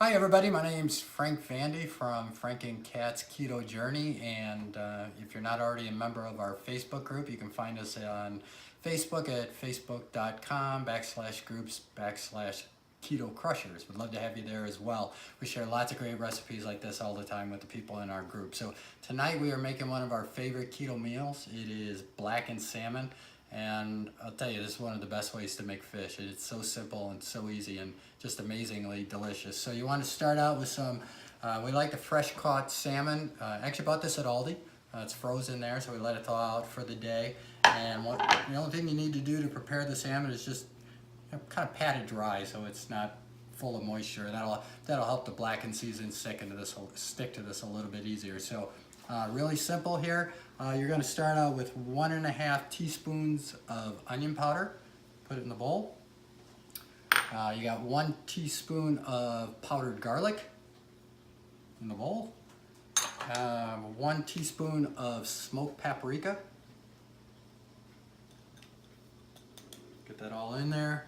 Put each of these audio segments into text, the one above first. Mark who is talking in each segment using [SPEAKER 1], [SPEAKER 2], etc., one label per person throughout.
[SPEAKER 1] Hi everybody, my name's Frank Vandy from Frank and Kat's Keto Journey, and if you're not already a member of our Facebook group, you can find us on Facebook at facebook.com/groups/Keto Crushers. We'd love to have you there as well. We share lots of great recipes like this all the time with the people in our group. So tonight we are making one of our favorite keto meals. It is blackened salmon. And I'll tell you, this is one of the best ways to make fish. It's so simple and so easy and just amazingly delicious. So you want to start out with some, we like the fresh caught salmon. Actually bought this at Aldi. It's frozen there, so we let it thaw out for the day. And the only thing you need to do to prepare the salmon is just kind of pat it dry so it's not full of moisture. That'll help the blackened season stick to this a little bit easier. So really simple here. You're going to start out with 1.5 teaspoons of onion powder. Put it in the bowl. You got 1 teaspoon of powdered garlic in the bowl. 1 teaspoon of smoked paprika. Get that all in there.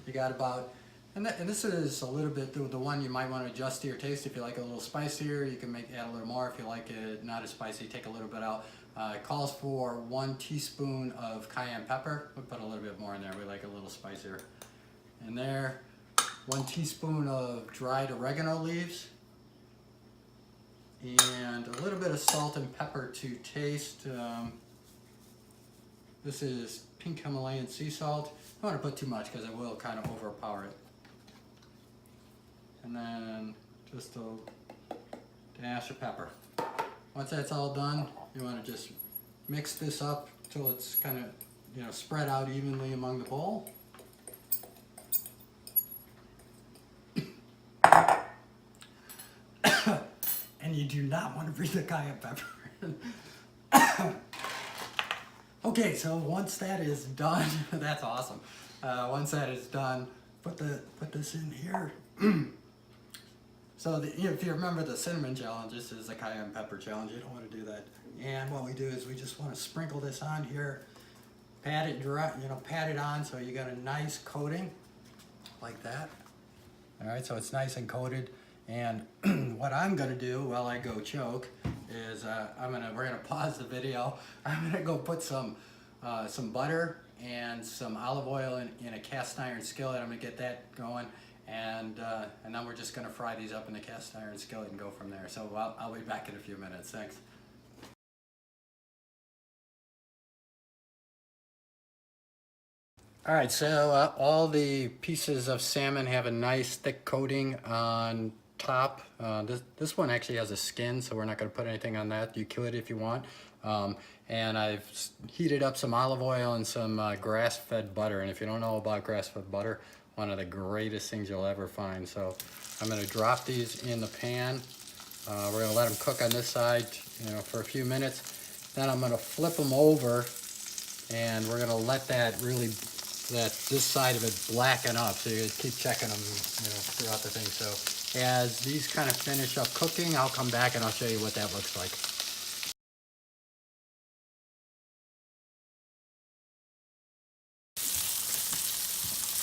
[SPEAKER 1] You got about, and this is a little bit the one you might want to adjust to your taste. If you like it a little spicier, you can add a little more. If you like it not as spicy, take a little bit out. It calls for 1 teaspoon of cayenne pepper. We'll put a little bit more in there. We like it a little spicier. In there, 1 teaspoon of dried oregano leaves, and a little bit of salt and pepper to taste. This is pink Himalayan sea salt. I don't want to put too much because it will kind of overpower it. And then just a dash of pepper. Once that's all done, you want to just mix this up till it's kind of, spread out evenly among the bowl. And you do not want to breathe the cayenne pepper. Okay, so once that is done, that's awesome. Once that is done, put this in here. So if you remember the cinnamon challenge, this is the cayenne pepper challenge. You don't want to do that. And what we do is we just want to sprinkle this on here, pat it dry, pat it on so you got a nice coating like that. All right, so it's nice and coated. And what I'm gonna do while I go choke is we're gonna pause the video. I'm gonna go put some butter and some olive oil in a cast iron skillet. I'm gonna get that going, and then we're just gonna fry these up in the cast iron skillet and go from there. So I'll be back in a few minutes. Thanks. All right, so all the pieces of salmon have a nice thick coating on top. This one actually has a skin, so we're not going to put anything on that. You could if you want. And I've heated up some olive oil and some grass-fed butter. And if you don't know about grass-fed butter, one of the greatest things you'll ever find. So I'm going to drop these in the pan. We're going to let them cook on this side, for a few minutes. Then I'm going to flip them over, and we're going to let this side of it blacken up. So you keep checking them, throughout the thing. So as these kind of finish up cooking, I'll come back and I'll show you what that looks like.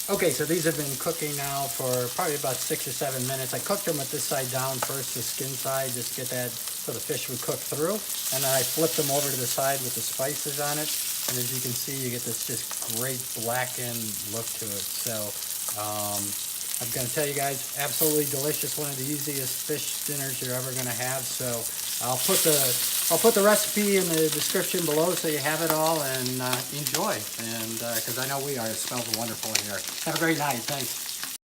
[SPEAKER 1] Okay, so these have been cooking now for probably about 6 or 7 minutes. I cooked them with this side down first, the skin side, just to get that so the fish would cook through. And then I flipped them over to the side with the spices on it. And as you can see, you get this just great blackened look to it. So I'm going to tell you guys, absolutely delicious, one of the easiest fish dinners you're ever going to have. So I'll put the recipe in the description below so you have it all, and enjoy. And because I know we are, it smells wonderful in here. Have a great night. Thanks.